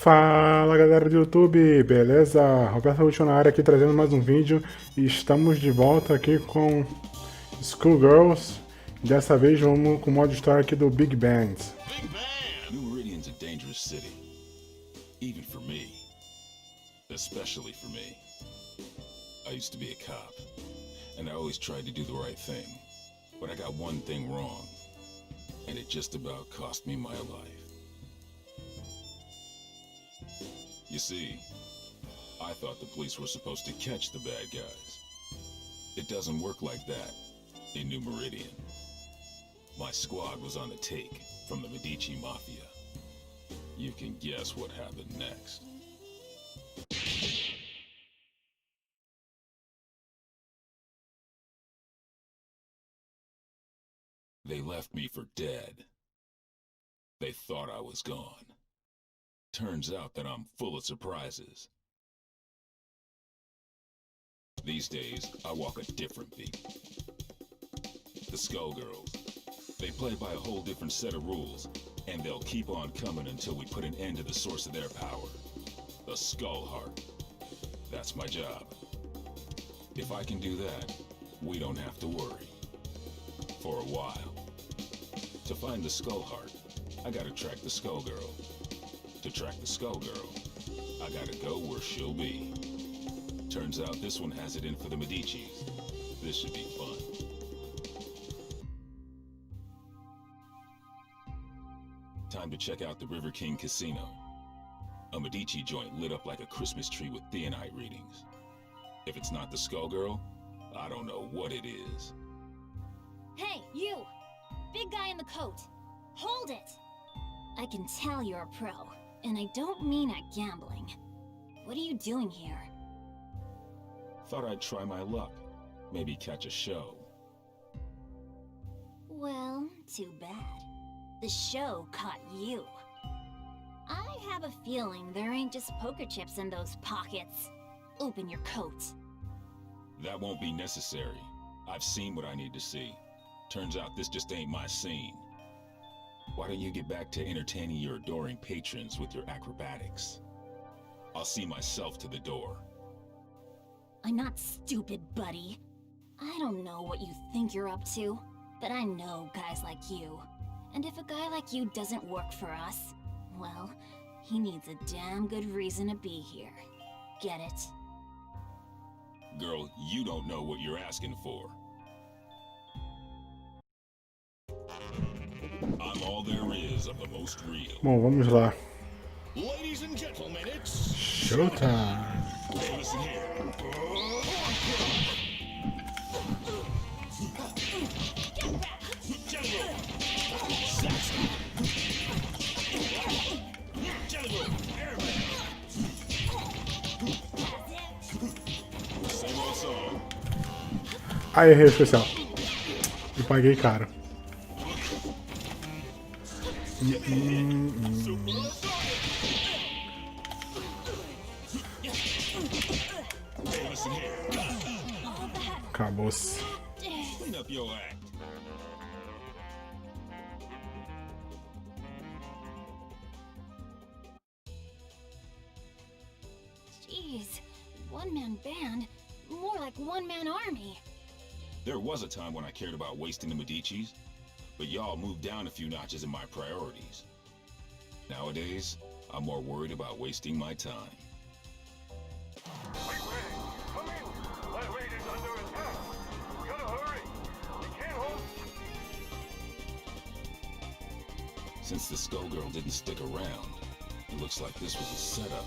Fala galera do YouTube, beleza? Roberto Útil na área aqui trazendo mais um vídeo e estamos de volta aqui com Skullgirls. Dessa vez vamos com o modo história aqui do Big Band. New Meridian's a dangerous city, even for me, especially for me. I used to be a cop, and I always tried to do the right thing, but I got one thing wrong, and it just about cost me my life. You see, I thought the police were supposed to catch the bad guys. It doesn't work like that in New Meridian. My squad was on the take from the Medici Mafia. You can guess what happened next. They left me for dead. They thought I was gone. Turns out that I'm full of surprises. These days, I walk a different beat. The Skullgirls. They play by a whole different set of rules, and they'll keep on coming until we put an end to the source of their power. The Skull Heart. That's my job. If I can do that, we don't have to worry. For a while. To find the Skull Heart, I gotta track the Skullgirl. To track the Skullgirl, I gotta go where she'll be. Turns out this one has it in for the Medicis. This should be fun. Time to check out the River King Casino. A Medici joint lit up like a Christmas tree with theonite readings. If it's not the Skullgirl, I don't know what it is. Hey, you! Big guy in the coat! Hold it! I can tell you're a pro. And I don't mean at gambling. What are you doing here? Thought I'd try my luck. Maybe catch a show. Well, too bad. The show caught you. I have a feeling there ain't just poker chips in those pockets. Open your coat. That won't be necessary. I've seen what I need to see. Turns out this just ain't my scene. Why don't you get back to entertaining your adoring patrons with your acrobatics? I'll see myself to the door. I'm not stupid, buddy. I don't know what you think you're up to, but I know guys like you. And if a guy like you doesn't work for us, well, he needs a damn good reason to be here. Get it? Girl, you don't know what you're asking for. I'm all there is of the most real. Bom, vamos lá. Ladies and gentlemen, it's Showtime! Hey, listen here. General. Saxon. General. Airman. Same old song. Aí, errei o especial. E paguei caro. Acabou-se. Clean up your act. Jeez, one-man band? More like one-man army. There was a time when I cared about wasting the Medicis, but y'all moved down a few notches in my priorities. Nowadays, I'm more worried about wasting my time. Wait, come in! That raid is under attack! We gotta hurry! We can't hold... Since the Skullgirl didn't stick around, it looks like this was a setup.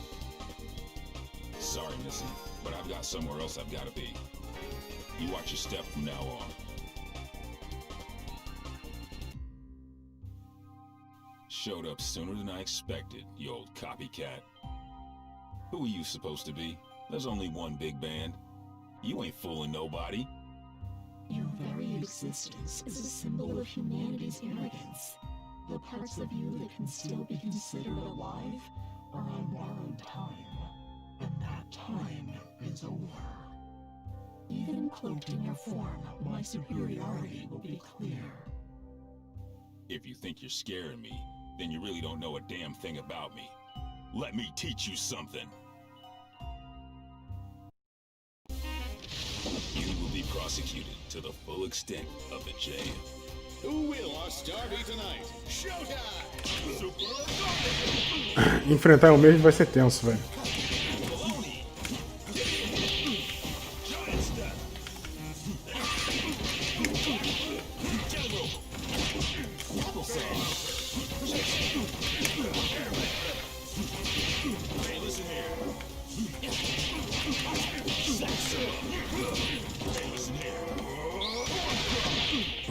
Sorry, Missy, but I've got somewhere else I've gotta be. You watch your step from now on. Showed up sooner than I expected, you old copycat. Who are you supposed to be? There's only one big band. You ain't fooling nobody. Your very existence is a symbol of humanity's arrogance. The parts of you that can still be considered alive are on borrowed time. And that time is over. Even cloaked in your form, my superiority will be clear. If you think you're scaring me, then you really don't know a damn thing about me. Let me teach you something. You will be prosecuted to the full extent of the jail. Who will our star be tonight? Showtime! Enfrentar o mesmo vai ser tenso, velho.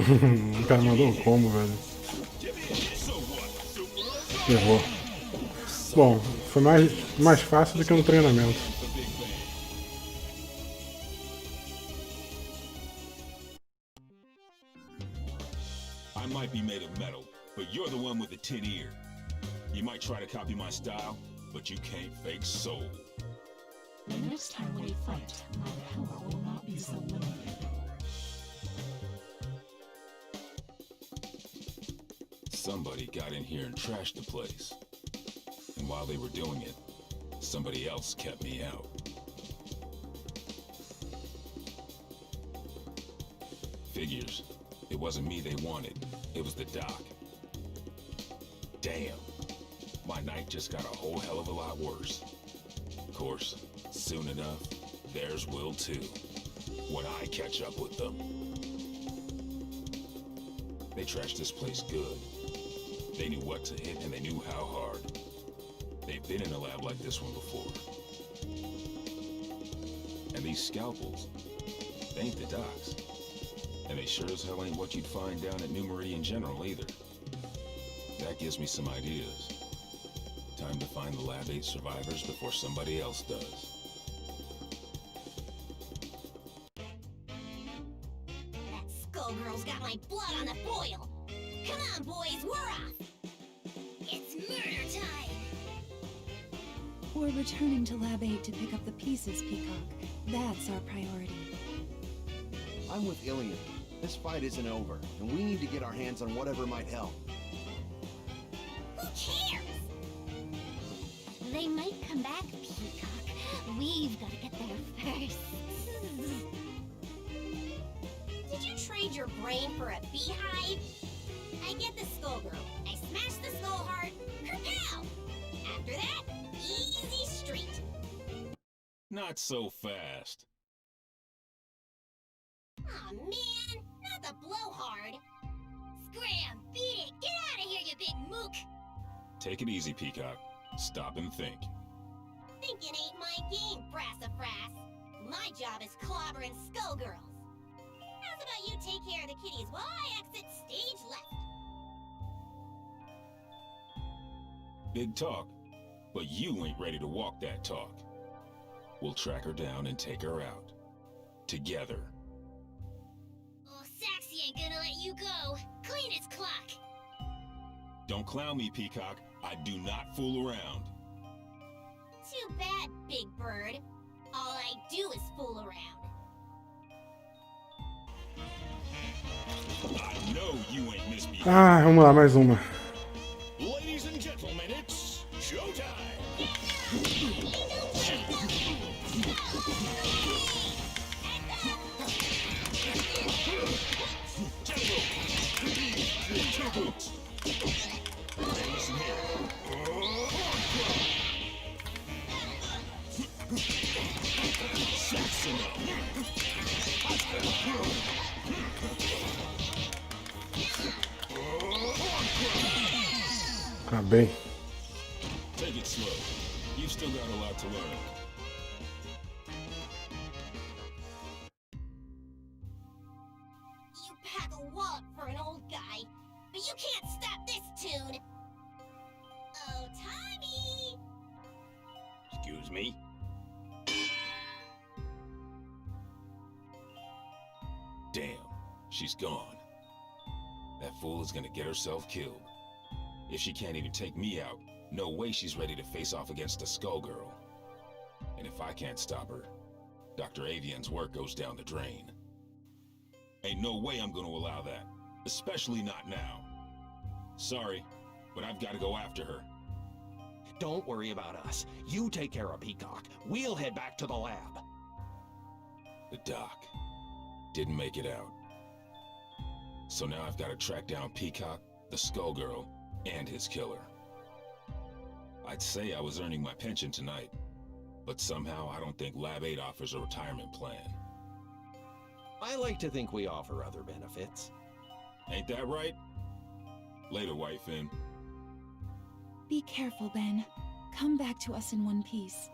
O cara mandou um combo, velho. Errou. Bom, foi mais fácil do que no treinamento. I might be made of metal, but you're the one with the tin ear. You might try to copy my style, but you can't fake soul. The next time we fight, my power will not be so limited. Somebody got in here and trashed the place. And while they were doing it, somebody else kept me out. Figures. It wasn't me they wanted. It was the doc. Damn. My night just got a whole hell of a lot worse. Of course, soon enough, theirs will too. When I catch up with them. They trashed this place good. They knew what to hit and they knew how hard. They've been in a lab like this one before. And these scalpels, they ain't the docs. And they sure as hell ain't what you'd find down at New Meridian General either. That gives me some ideas. Time to find the Lab 8 survivors before somebody else does. That Skullgirl's got my blood on the boil. Come on, boys, we're off. It's murder time. We're returning to Lab 8 to pick up the pieces, Peacock. That's our priority. I'm with Ilian. This fight isn't over, and we need to get our hands on whatever might help. Who cares? They might come back, Peacock. We've got to get there first. Did you trade your brain for a beehive? I get the Skullgirl. I smash the skull heart. Kerpow! After that, easy street. Not so fast. Aw, man, not the blowhard. Scram, beat it. Get out of here, you big mook. Take it easy, Peacock. Stop and think. Thinking ain't my game, Brassafrass. My job is clobbering Skullgirls. How's about you take care of the kitties while I exit stage left? Big talk, but you ain't ready to walk that talk. We'll track her down and take her out. Together. Oh, Saxy ain't gonna let you go. Clean his clock. Don't clown me, Peacock. I do not fool around. Too bad, Big Bird. All I do is fool around. I know you ain't misbehaving. Ah, vamos lá, mais uma. Ladies and gentlemen, it's showtime! Acabei. Take it slow. You've still got a lot to learn. You pack a wallop for an old guy, but you can't stop this tune. Oh, Tommy! Excuse me? Damn, she's gone. That fool is gonna get herself killed. If she can't even take me out, no way she's ready to face off against a Skullgirl. And if I can't stop her, Dr. Avian's work goes down the drain. Ain't no way I'm gonna allow that, especially not now. Sorry, but I've gotta go after her. Don't worry about us. You take care of Peacock. We'll head back to the lab. The doc didn't make it out. So now I've got to track down Peacock, the Skullgirl, and his killer. I'd say I was earning my pension tonight, but somehow I don't think Lab 8 offers a retirement plan. I like to think we offer other benefits. Ain't that right? Later, Whitefin. Be careful, Ben. Come back to us in one piece.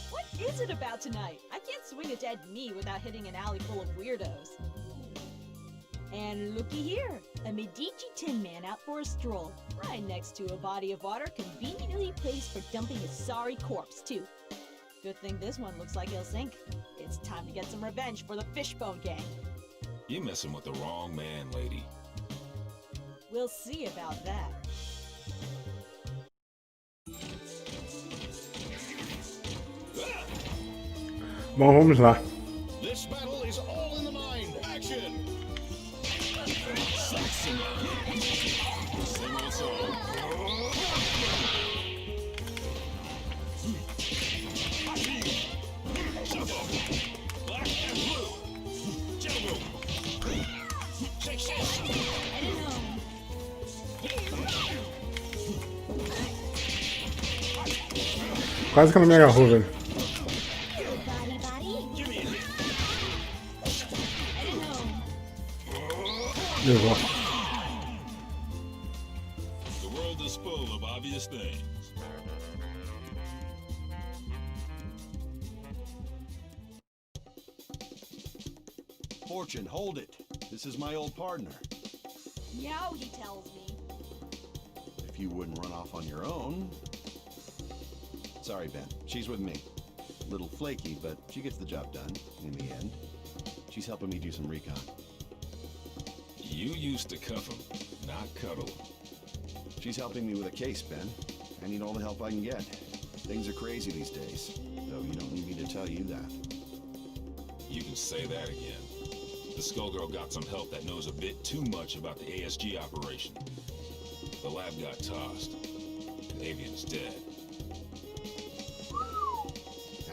What is it about tonight? I can't swing a dead knee without hitting an alley full of weirdos. And looky here, a Medici Tin Man out for a stroll, right next to a body of water conveniently placed for dumping his sorry corpse, too. Good thing this one looks like he'll sink. It's time to get some revenge for the Fishbone Gang. You're messing with the wrong man, lady. We'll see about that. Bom, vamos lá. This battle is all in the mind. Action! Same old song. Black and blue. Jungle. Shake, shake. Quase que ela me agarrou, velho. Levou. The world is full of obvious things. Fortune, hold it. This is my old partner. Meow, he tells me. If you wouldn't run off on your own. Sorry, Ben. She's with me. Little flaky, but she gets the job done in the end. She's helping me do some recon. You used to cuff him, not cuddle him. She's helping me with a case, Ben. I need all the help I can get. Things are crazy these days, though you don't need me to tell you that. You can say that again. The Skullgirl got some help that knows a bit too much about the ASG operation. The lab got tossed, and Avian's dead.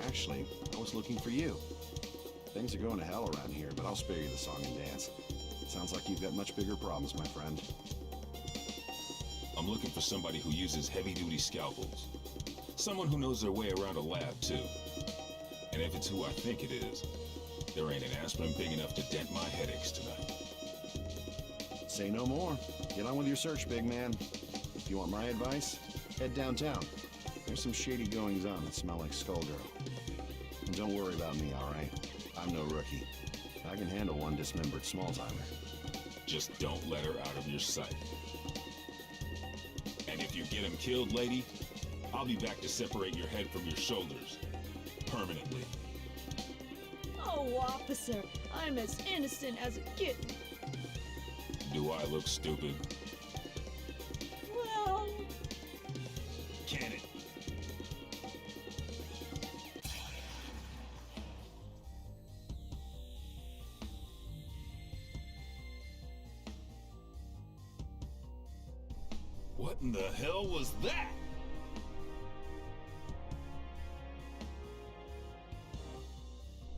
Actually, I was looking for you. Things are going to hell around here, but I'll spare you the song and dance. Sounds like you've got much bigger problems, my friend. I'm looking for somebody who uses heavy-duty scalpels. Someone who knows their way around a lab, too. And if it's who I think it is, there ain't an aspirin big enough to dent my headaches tonight. Say no more. Get on with your search, big man. If you want my advice, head downtown. There's some shady goings-on that smell like Skullgirl. And don't worry about me, all right? I'm no rookie. I can handle one dismembered small-timer. Just don't let her out of your sight. And if you get him killed, lady, I'll be back to separate your head from your shoulders. Permanently. Oh, officer, I'm as innocent as a kitten. Do I look stupid? Well... Can it? What in the hell was that?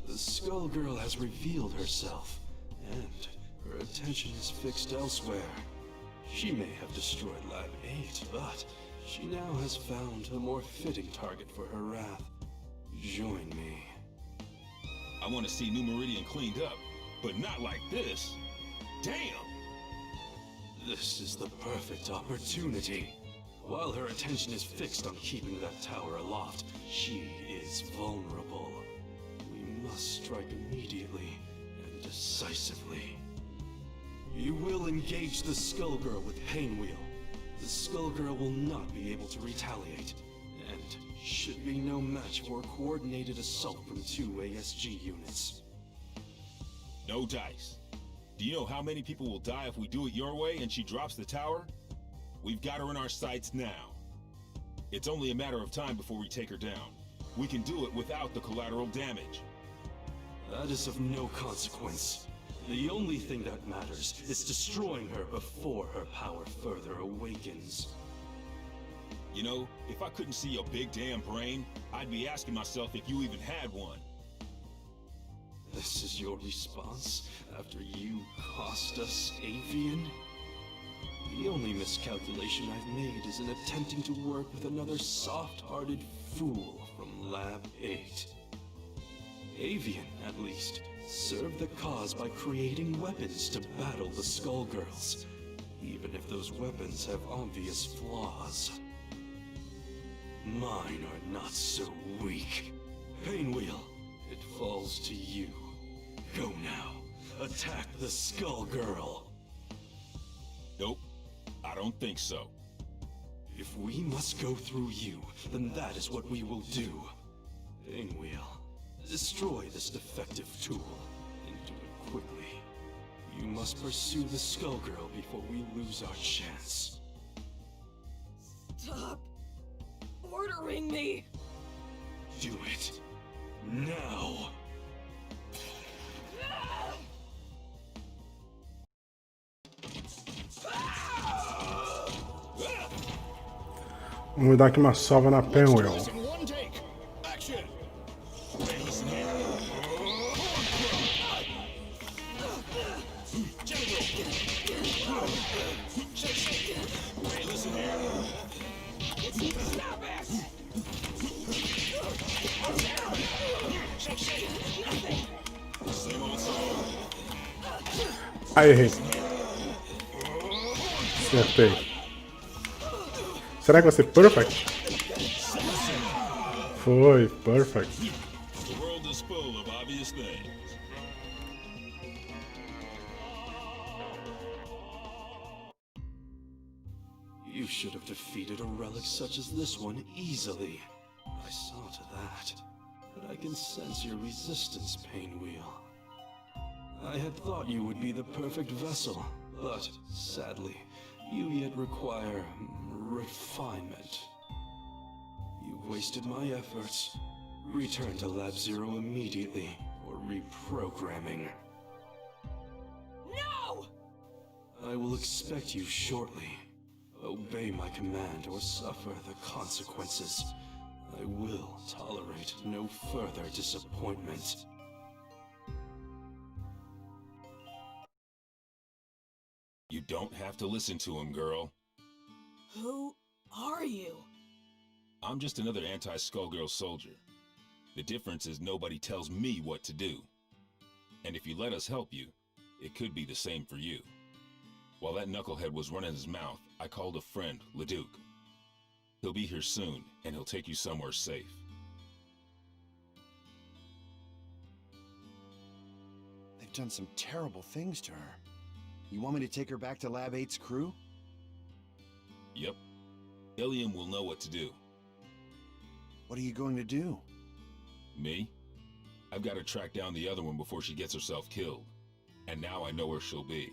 The Skullgirl has revealed herself, and her attention is fixed elsewhere. She may have destroyed Lab 8, but she now has found a more fitting target for her wrath. Join me. I want to see New Meridian cleaned up, but not like this. Damn! This is the perfect opportunity. While her attention is fixed on keeping that tower aloft, she is vulnerable. We must strike immediately and decisively. You will engage the Skullgirl with Painwheel. The Skullgirl will not be able to retaliate, and should be no match for a coordinated assault from 2 ASG units. No dice. Do you know how many people will die if we do it your way and she drops the tower? We've got her in our sights now. It's only a matter of time before we take her down. We can do it without the collateral damage. That is of no consequence. The only thing that matters is destroying her before her power further awakens. You know, if I couldn't see your big damn brain, I'd be asking myself if you even had one. This is your response after you cost us Avian? The only miscalculation I've made is in attempting to work with another soft-hearted fool from Lab 8. Avian, at least, served the cause by creating weapons to battle the Skullgirls, even if those weapons have obvious flaws. Mine are not so weak. Painwheel, it falls to you. Go now. Attack the Skullgirl. Nope, I don't think so. If we must go through you, then that is what we will do. Painwheel, destroy this defective tool, and do it quickly. You must pursue the Skullgirl before we lose our chance. Stop ordering me! Do it. Now! Vamos dar aqui uma salva na Penwell. One take. Action. Aí, errei. Acertei. Será que vai ser perfect? Foi, perfect. The world is full of obvious things. You should have defeated a relic such as this one easily. I saw to that. But I can sense your resistance, Painwheel. I had thought you would be the perfect vessel, but sadly, you yet require refinement. You've wasted my efforts. Return to Lab Zero immediately for reprogramming. No! I will expect you shortly. Obey my command or suffer the consequences. I will tolerate no further disappointment. You don't have to listen to him, girl. Who are you? I'm just another anti-Skullgirl soldier. The difference is nobody tells me what to do. And if you let us help you, it could be the same for you. While that knucklehead was running his mouth, I called a friend, Leduc. He'll be here soon, and he'll take you somewhere safe. They've done some terrible things to her. You want me to take her back to Lab 8's crew? Yep. Ilium will know what to do. What are you going to do? Me? I've got to track down the other one before she gets herself killed. And now I know where she'll be.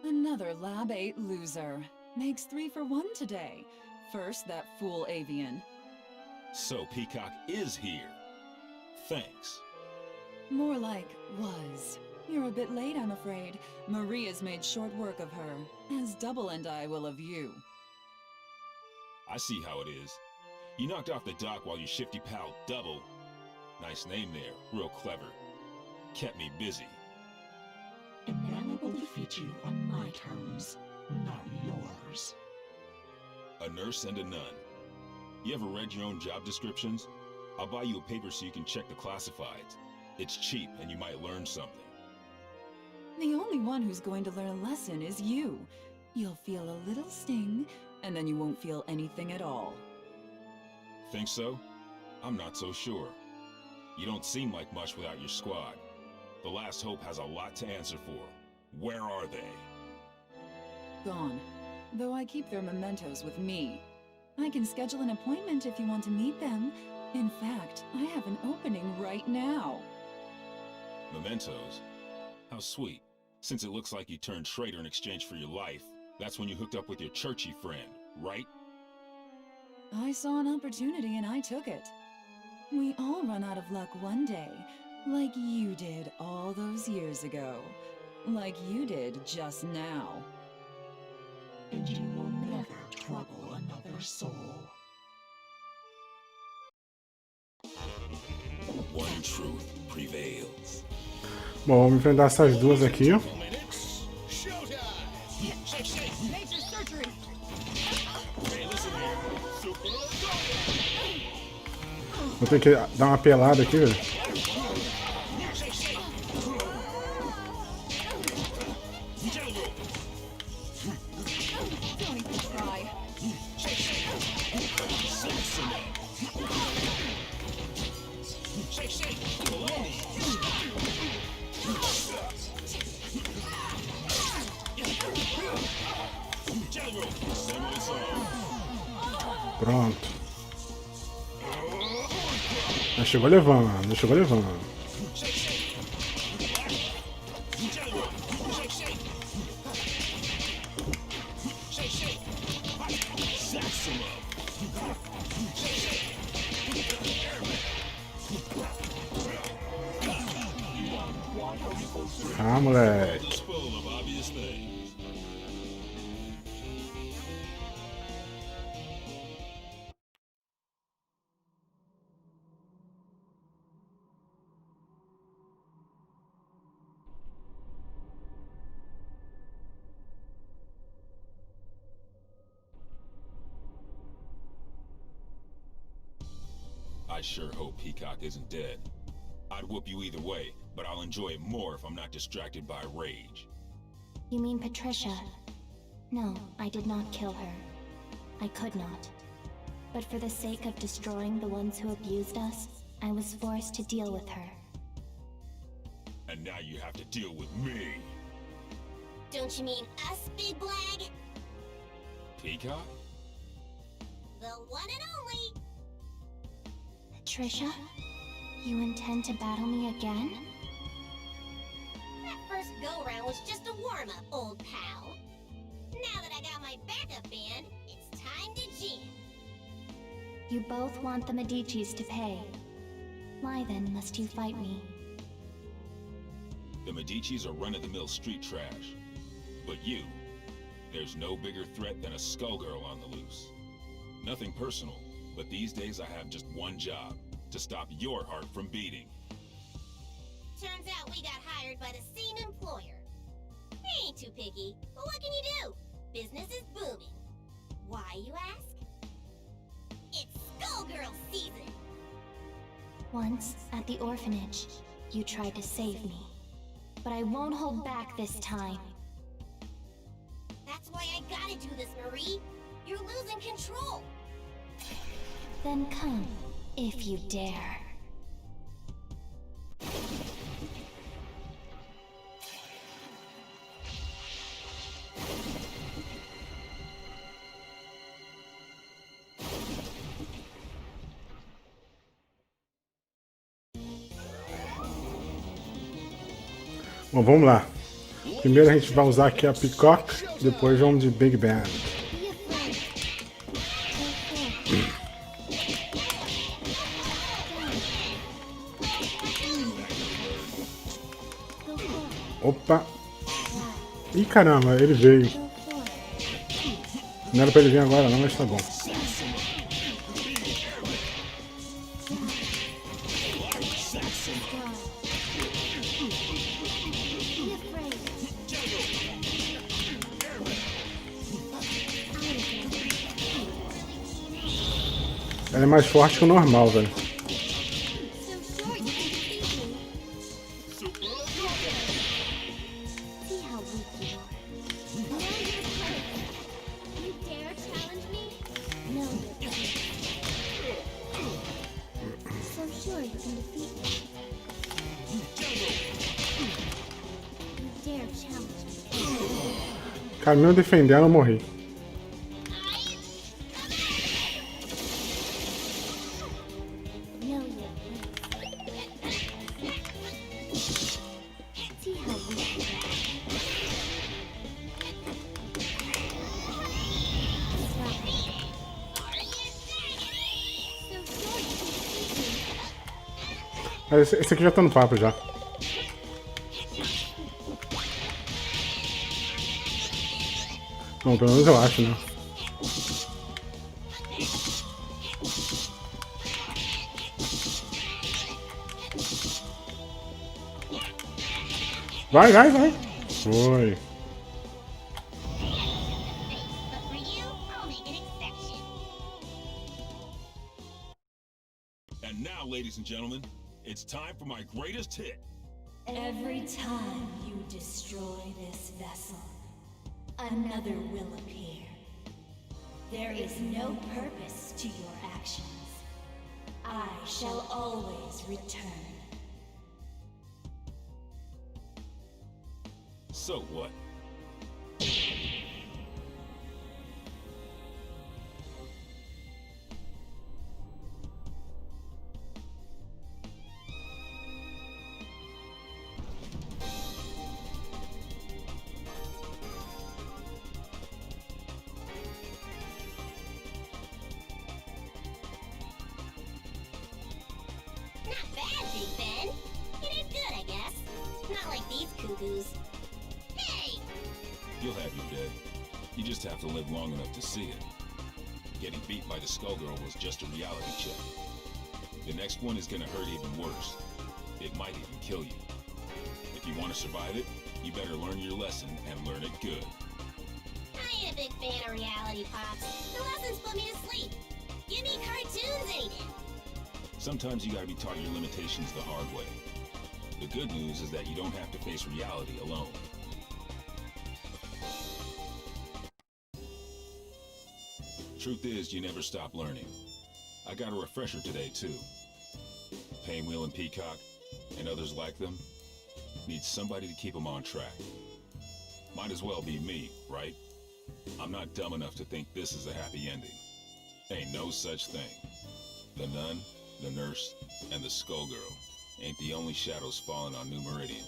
Another Lab 8 loser. Makes 3 for 1 today. First, that fool Avian. So Peacock is here. Thanks. More like was. You're a bit late, I'm afraid. Maria's made short work of her, as Double and I will of you. I see how it is. You knocked off the dock while your shifty pal Double, nice name there, real clever, kept me busy. And now I will defeat you on my terms, not yours. A nurse and a nun. You ever read your own job descriptions? I'll buy you a paper so you can check the classifieds. It's cheap and you might learn something. The only one who's going to learn a lesson is you. You'll feel a little sting, and then you won't feel anything at all. Think so? I'm not so sure. You don't seem like much without your squad. The Last Hope has a lot to answer for. Where are they? Gone. Though I keep their mementos with me. I can schedule an appointment if you want to meet them. In fact, I have an opening right now. Mementos? How sweet. Since it looks like you turned traitor in exchange for your life, that's when you hooked up with your churchy friend, right? I saw an opportunity and I took it. We all run out of luck one day, like you did all those years ago. Like you did just now. And you will never trouble another soul. One truth prevails. Bom, vamos enfrentar essas duas aqui. Vou ter que dar uma pelada aqui, velho. Pronto. Já chegou levando, já chegou levando. Ah, moleque. I sure hope Peacock isn't dead. I'd whoop you either way, but I'll enjoy it more if I'm not distracted by rage. You mean Patricia? No, I did not kill her. I could not. But for the sake of destroying the ones who abused us, I was forced to deal with her. And now you have to deal with me. Don't you mean us, Big Blag? Peacock? The one and only! Patricia? You intend to battle me again? That first go-round was just a warm-up, old pal. Now that I got my backup band, it's time to jam. You both want the Medicis to pay. Why then must you fight me? The Medicis are run-of-the-mill street trash. But you, there's no bigger threat than a Skullgirl on the loose. Nothing personal, but these days I have just one job. To stop your heart from beating. Turns out we got hired by the same employer. He ain't too picky, but what can you do? Business is booming. Why, you ask? It's Skullgirl season! Once, at the orphanage, you tried to save me. But I won't hold back this time. That's why I gotta do this, Marie. You're losing control. Then come. If you dare. Bom, vamos lá. Primeiro a gente vai usar aqui a Peacock, depois vamos de Big Band. Opa! Ih, caramba, ele veio. Não era pra ele vir agora não, mas tá bom. Ela é mais forte que o normal, velho. Cara, mesmo defendendo, eu morri. Esse aqui já tá no papo já. Bom, pelo menos eu acho, né? Vai, vai, vai. Foi. And now, ladies and gentlemen, it's time for my greatest hit. Every time you destroy this vessel, another will appear. There is no purpose to your actions. I shall always return. So what? Not bad, Big Ben. You did good, I guess. Not like these cuckoos. Hey! You'll have your day. You just have to live long enough to see it. Getting beat by the Skullgirl was just a reality check. The next one is gonna hurt even worse. It might even kill you. If you want to survive it, you better learn your lesson and learn it good. I ain't a big fan of reality, Pops. The lessons put me to sleep. Give me cartoons any day. Sometimes you gotta be taught your limitations the hard way. The good news is that you don't have to face reality alone. Truth is, you never stop learning. I got a refresher today, too. Painwheel and Peacock, and others like them, need somebody to keep them on track. Might as well be me, right? I'm not dumb enough to think this is a happy ending. Ain't no such thing. The nun, the nurse, and the Skullgirl ain't the only shadows falling on New Meridian.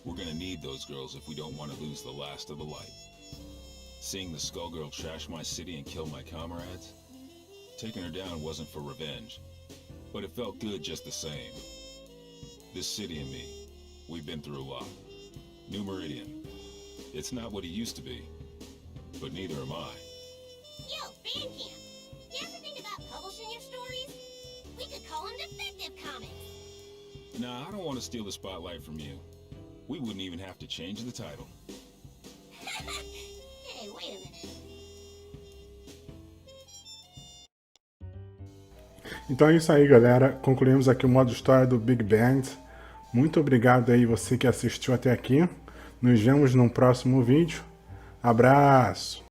We're gonna need those girls if we don't want to lose the last of the light. Seeing the Skullgirl trash my city and kill my comrades? Taking her down wasn't for revenge, but it felt good just the same. This city and me, we've been through a lot. New Meridian, it's not what it used to be, but neither am I. Yo, Bandicam, you ever think about publishing your stories? We could call them Defective Comics. Nah, I don't want to steal the spotlight from you. We wouldn't even have to change the title. Hey, wait a minute. Então é isso aí, galera. Concluímos aqui o modo história do Big Band. Muito obrigado aí você que assistiu até aqui. Nos vemos no próximo vídeo. Abraço!